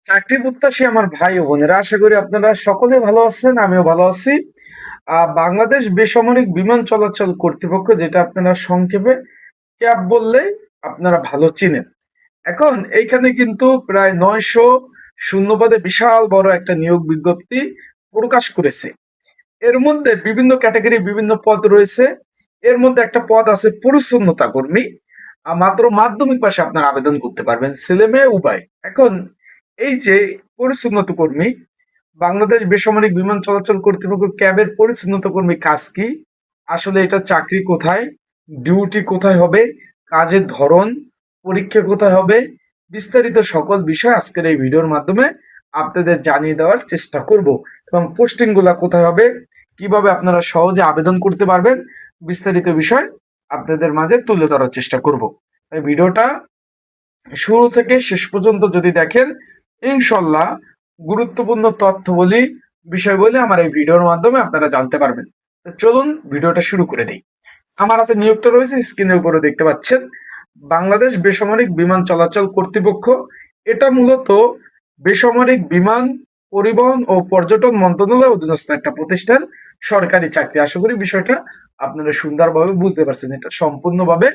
চাকরি প্রত্যাশী আমার ভাই ও বোনেরা, আশা করি আপনারা সকলে ভালো আছেন। আমিও ভালো আছি। বাংলাদেশ বেসামরিক বিমান চলাচল কর্তৃপক্ষ, যেটা আপনারা সংক্ষেপে ক্যাব বললেই আপনারা ভালো চিনেন। এখন এইখানে কিন্তু প্রায় 900 শূন্যপদে বিশাল বড় একটা নিয়োগ বিজ্ঞপ্তি প্রকাশ করেছে। এর মধ্যে বিভিন্ন ক্যাটাগরি বিভিন্ন পদ রয়েছে। এর মধ্যে একটা পদ আছে পরিচ্ছন্নতা কর্মী। মাত্র মাধ্যমিক পাশে আপনারা আবেদন করতে পারবেন, ছেলে মেয়ে উভয়। এখন এই যে পরিচ্ছন্নতা কর্মী, বাংলাদেশ বেসামরিক বিমান চলাচল কর্তৃপক্ষ ক্যাবের পরিচ্ছন্নতা কর্মী কাজ কি, আসলে এটা চাকরি কোথায়, ডিউটি কোথায় হবে, কাজের ধরন, পরীক্ষা কোথায় হবে, বিস্তারিত সকল বিষয় আজকের এই ভিডিওর মাধ্যমে আপনাদের জানিয়ে দেওয়ার চেষ্টা করব। এবং পোস্টিং গুলা কোথায় হবে, কিভাবে আপনারা সহজে আবেদন করতে পারবেন, বিস্তারিত বিষয় আপনাদের মাঝে তুলে ধরার চেষ্টা করব। এই ভিডিওটা শুরু থেকে শেষ পর্যন্ত যদি দেখেন, ইনশাল্লাহ গুরুত্বপূর্ণ তথ্য বলি, বিষয় বলে আমার এই ভিডিওর মাধ্যমে আপনারা জানতে পারবেন। তো চলুন ভিডিওটা শুরু করে দিই। আমার হাতে নিয়োগটা রয়েছে, স্ক্রিনের উপরে দেখতে পাচ্ছেন। বাংলাদেশ বেসামরিক বিমান চলাচল কর্তৃপক্ষ, এটা মূলত বেসামরিক বিমান পরিবহন ও পর্যটন মন্ত্রণালয়ের অধীনস্থ একটা প্রতিষ্ঠান, সরকারি চাকরি। আশা করি বিষয়টা আপনারা সুন্দরভাবে বুঝতে পারছেন, এটা সম্পূর্ণভাবে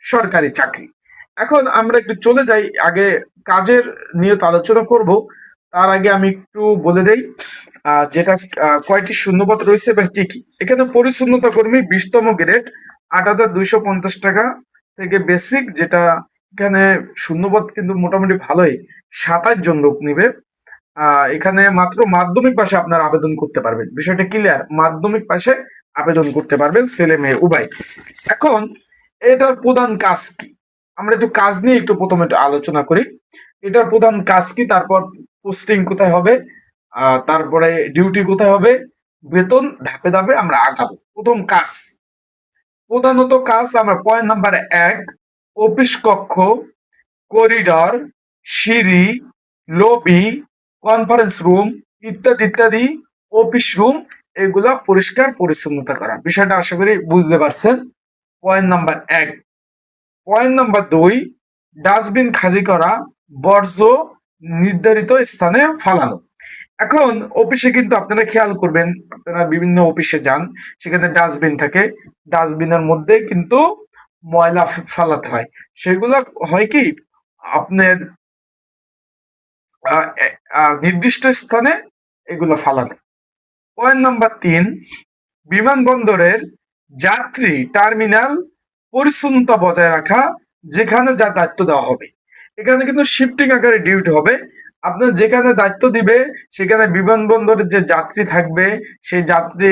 সরকারি চাকরি। এখন আমরা একটু চলে যাই, আগে কাজের নিয়ে তো আলোচনা করব। তার আগে আমি একটু বলে দেই যেটা কয়টি শূন্যপদ রয়েছে এবং কি কি। এখানে পরিচ্ছন্নতা কর্মী 20তম গ্রেড, 8,250 টাকা থেকে বেসিক, যেটা এখানে শূন্যপদ কিন্তু মোটামুটি ভালোই, 27 জন লোক নিবে। এখানে মাত্র মাধ্যমিক পাশে আপনারা আবেদন করতে পারবেন, বিষয়টা ক্লিয়ার। মাধ্যমিক পাশে আবেদন করতে পারবেন, ছেলে মেয়ে উভয়। এখন এটার প্রধান কাজ কি, আমরা একটু কাজ নিয়ে একটু প্রথমে একটু আলোচনা করি। এটার প্রধান কাজ কি, তারপর পোস্টিং কোথায় হবে, তারপরে ডিউটি কোথায় হবে, বেতন, ধাপে ধাপে আমরা আগাবো। প্রথম কাজ, প্রধানত কাজ আমরা পয়েন্ট নাম্বার 1, অফিস কক্ষ, করিডর, সিঁড়ি, লবি, কনফারেন্স রুম ইত্যাদি ইত্যাদি, অফিস রুম, এগুলা পরিষ্কার পরিচ্ছন্নতা করা। বিষয়টা আশা করি বুঝতে পারছেন। Point number 1। Point number 2, dustbin খালি করা, বর্জ্য নির্ধারিত স্থানে ফালানো। এখন অফিসে কিন্তু আপনারা খেয়াল করবেন, আপনারা বিভিন্ন অফিসে যান, সেখানে ডাস্টবিন থাকে। ডাস্টবিনের মধ্যে কিন্তু ময়লা ফালাতে হয়। সেগুলো হয় কি, আপনার নির্দিষ্ট স্থানে এগুলো ফালানো। পয়েন্ট নাম্বার 3, বিমানবন্দরের যাত্রী টার্মিনাল পরিচ্ছন্নতা বজায় রাখা, যেখানে যা দায়িত্ব দেওয়া হবে। এখানে কিন্তু শিফটিং আকারে ডিউটি হবে। আপনার যেখানে দায়িত্ব দিবে, সেখানে বিমানবন্দরের যে যাত্রী থাকবে, সেই যাত্রী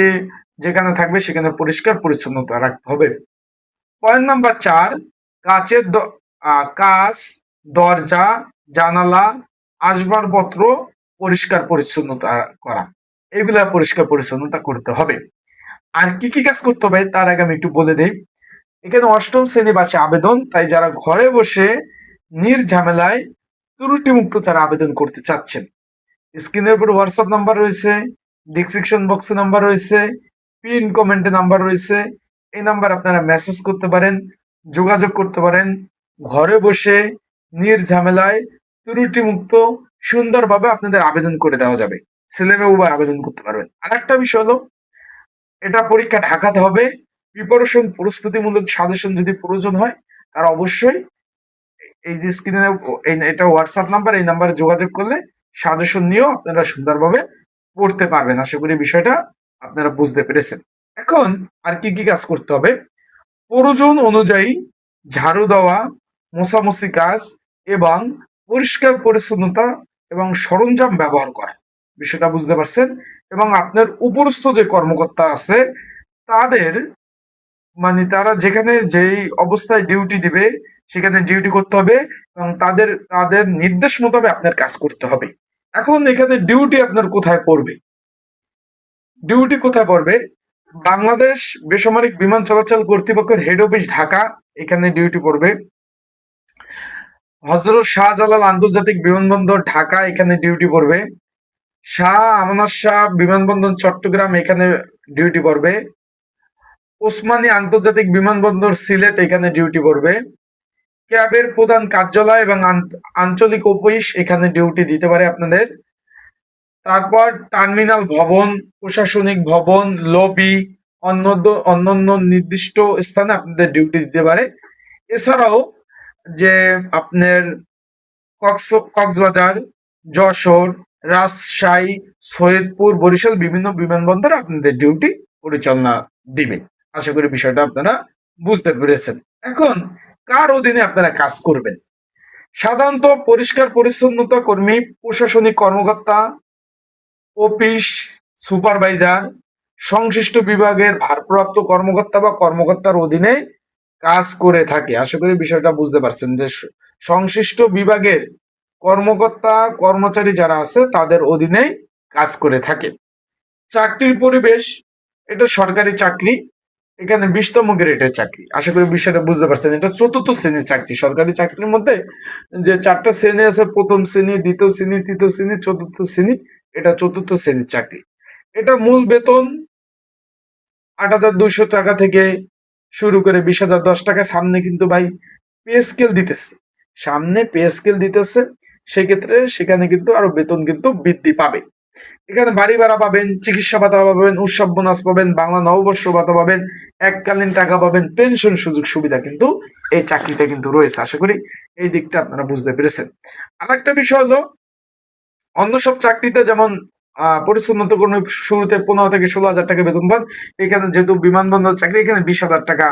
যেখানে থাকবে সেখানে পরিষ্কার পরিচ্ছন্নতা রাখতে হবে। পয়েন্ট নাম্বার 4, কাচের কাচ, দরজা, জানালা, আসবাবপত্র পরিষ্কার পরিচ্ছন্নতা করা, এগুলা পরিষ্কার পরিচ্ছন্নতা করতে হবে। আর কি কি কাজ করতে হবে তার আগে আমি একটু বলে দেই। এখানে 8ম শ্রেণী বাসে আবেদন, তাই যারা ঘরে বসে নির্ঝামেলায় ত্রুটি মুক্ত যারা আবেদন করতে চাচ্ছেন, স্ক্রিনের উপর হোয়াটসঅ্যাপ নাম্বার রয়েছে, ডিসক্রিপশন বক্সে নাম্বার রয়েছে, পিন কমেন্টে নাম্বার রয়েছে। এই নাম্বার আপনারা মেসেজ করতে পারেন, যোগাযোগ করতে পারেন। ঘরে বসে নির্ঝামেলায় ত্রুটি মুক্ত সুন্দরভাবে আপনাদের আবেদন করে দেওয়া যাবে, ছেলে মেয়ে উভয় আবেদন করতে পারবেন। আর একটা বিষয় হলো, এটা পরীক্ষা ঢাকাতে হবে। প্রিপারেশন প্রস্তুতিমূলক সাজেশন যদি প্রয়োজন হয়, তার অবশ্যই এই যে স্ক্রিনে এটা হোয়াটসঅ্যাপ নাম্বার, এই নাম্বারে যোগাযোগ করলে সাজেশন নিয়েও আপনারা সুন্দরভাবে পড়তে পারবেন। আশা করি বিষয়টা আপনারা বুঝতে পেরেছেন। এখন আর কি কি কাজ করতে হবে, প্রয়োজন অনুযায়ী ঝাড়ু দেওয়া, মোছামুছি কাজ এবং পরিষ্কার পরিচ্ছন্নতা এবং সরঞ্জাম ব্যবহার করা, বিষয়টা বুঝতে পারছেন। এবং আপনার উপরস্থ যে কর্মকর্তা আছে, তাদের মানে তারা যেখানে যেই অবস্থায় ডিউটি দিবে, সেখানে ডিউটি করতে হবে এবং তাদের তাদের নির্দেশ মোতাবেক আপনার কাজ করতে হবে। এখন এখানে ডিউটি আপনার কোথায় পড়বে, ডিউটি কোথায় পড়বে, বাংলাদেশ বেসামরিক বিমান চলাচল কর্তৃপক্ষের হেড অফিস ঢাকা, এখানে ডিউটি পড়বে। হযরত শাহজালাল আন্তর্জাতিক বিমানবন্দর ঢাকা, এখানে ডিউটি পড়বে। শাহ আমানত শাহ বিমানবন্দর চট্টগ্রাম, এখানে ডিউটি পড়বে। ওসমানী আন্তর্জাতিক বিমানবন্দর সিলেট, এখানে ডিউটি পড়বে। ক্যাবের প্রধান কার্যালয় এবং আঞ্চলিক অফিস এখানে ডিউটি দিতে পারে আপনাদের। তারপর টার্মিনাল ভবন, প্রশাসনিক ভবন, লবি, অন্যান্য নির্দিষ্ট স্থানে আপনাদের ডিউটি দিতে পারে। এছাড়াও যে আপনার কক্সবাজার, যশোর, রাজশাহী, সৈয়দপুর, বরিশাল বিভিন্ন বিমানবন্দরে আপনাদের ডিউটি পরিচালনা দিবে। আশা করি বিষয়টা আপনারা বুঝতে পেরেছেন। এখন কার অধীনে আপনারা কাজ করবেন? সাধারণত পরিষ্কার পরিচ্ছন্নতা কর্মী, প্রশাসনিক কর্মকর্তা, অফিস সুপারভাইজার, সংশ্লিষ্ট বিভাগের ভারপ্রাপ্ত কর্মকর্তা বা কর্মকর্তার অধীনে কাজ করে থাকে। আশা করি বিষয়টা বুঝতে পারছেন যে সংশ্লিষ্ট বিভাগের কর্মকর্তা কর্মচারী যারা আছে তাদের অধীনে কাজ করে থাকে। চাকরির পরিবেশ, এটা সরকারি চাকরি, এখানে 20তম গ্রেডের চাকরি। আশা করি বিষয়টা বুঝতে পারছেন। এটা 4র্থ শ্রেণীর চাকরি। সরকারি চাকরির মধ্যে যে 4টা শ্রেণী আছে, প্রথম শ্রেণী, দ্বিতীয় শ্রেণী, তৃতীয় শ্রেণী, 4র্থ শ্রেণী, এটা 4র্থ শ্রেণীর চাকরি। এটা মূল বেতন 8,200 টাকা থেকে শুরু করে 20,010 টাকা। সামনে কিন্তু ভাই পে স্কেল দিতেছে, সামনে পে স্কেল দিতেছে, সেক্ষেত্রে সেখানে কিন্তু আরো বেতন কিন্তু বৃদ্ধি পাবে। এখানে বাড়ি ভাড়া পাবেন, চিকিৎসা ভাতা পাবেন, উৎসব বোনাস পাবেন, বাংলা নববর্ষ ভাতা পাবেন, এককালীন টাকা পাবেন, পেনশন সুযোগ সুবিধা কিন্তু এই চাকরিটা কিন্তু রয়েছে। আশা করি এই দিকটা আপনারা বুঝতে পেরেছেন। আর একটা বিষয় হলো, অন্য সব চাকরিতে যেমন পরিচ্ছন্নতা কর্মী শুরুতে 15 থেকে 16,000 টাকা বেতন পান, এখানে যেহেতু বিমানবন্দর চাকরি, এখানে 20,000 টাকা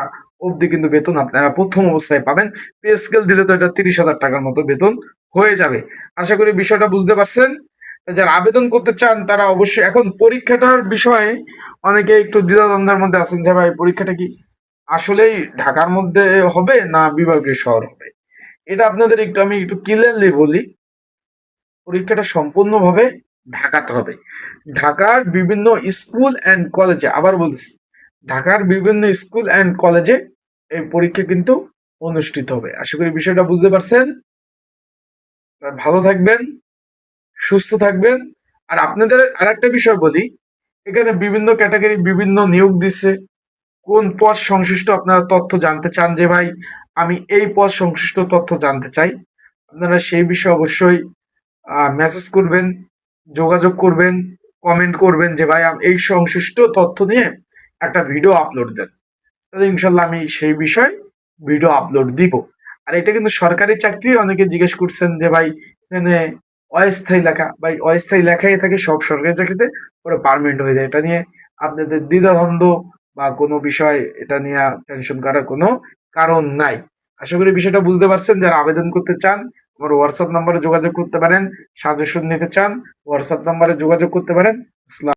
অব্দি কিন্তু বেতন আপনারা প্রথম অবস্থায় পাবেন। পে স্কেল দিলে তো এটা 30,000 টাকার মতো বেতন হয়ে যাবে। আশা করি বিষয়টা বুঝতে পারছেন। যারা আবেদন করতে চান তারা অবশ্যই, এখন পরীক্ষাটার বিষয়ে অনেকে একটু দ্বিধাদ্বন্দ্বের মধ্যে আছেন যে ভাই পরীক্ষাটা কি আসলেই ঢাকার মধ্যে হবে না বিভাগীয় শহর হবে। এটা আপনাদের আমি একটু ক্লিয়ারলি বলি, পরীক্ষাটা সম্পূর্ণভাবে ঢাকাতে হবে। ঢাকার বিভিন্ন স্কুল অ্যান্ড কলেজে, আবার বলছি, ঢাকার বিভিন্ন স্কুল অ্যান্ড কলেজে এই পরীক্ষা কিন্তু অনুষ্ঠিত হবে। আশা করি বিষয়টা বুঝতে পারছেন। ভালো থাকবেন, সুস্থ থাকবেন। আর আপনাদের আরেকটা বিষয় বলি, এখানে বিভিন্ন ক্যাটাগরি বিভিন্ন নিয়োগ দিচ্ছে। কোন পদ সংশ্লিষ্ট আপনারা তথ্য জানতে চান যে ভাই আমি এই পদ সংশ্লিষ্ট তথ্য জানতে চাই, আপনারা সেই বিষয়ে অবশ্যই মেসেজ করবেন, যোগাযোগ করবেন, কমেন্ট করবেন যে ভাই এই সংশ্লিষ্ট তথ্য নিয়ে একটা ভিডিও আপলোড দেন। তাহলে ইনশাল্লাহ আমি সেই বিষয়ে ভিডিও আপলোড দিব। আর এটা কিন্তু সরকারি চাকরি। অনেকে জিজ্ঞেস করছেন যে ভাই এখানে অস্থায়ী লেখা, ভাই অস্থায়ী লেখাই থাকে সব সরকারি চাকরিতে, পরে পার্মানেন্ট হয়ে যায়। এটা নিয়ে আপনাদের দ্বিধাদ্বন্দ্ব বা কোনো বিষয় এটা নিয়ে টেনশন করার কোনো কারণ নাই। আশা করি বিষয়টা বুঝতে পারছেন। যারা আবেদন করতে চান আমার হোয়াটসঅ্যাপ নাম্বারে যোগাযোগ করতে পারেন, সাজেশন নিতে চান হোয়াটসঅ্যাপ নাম্বারে যোগাযোগ করতে পারেন।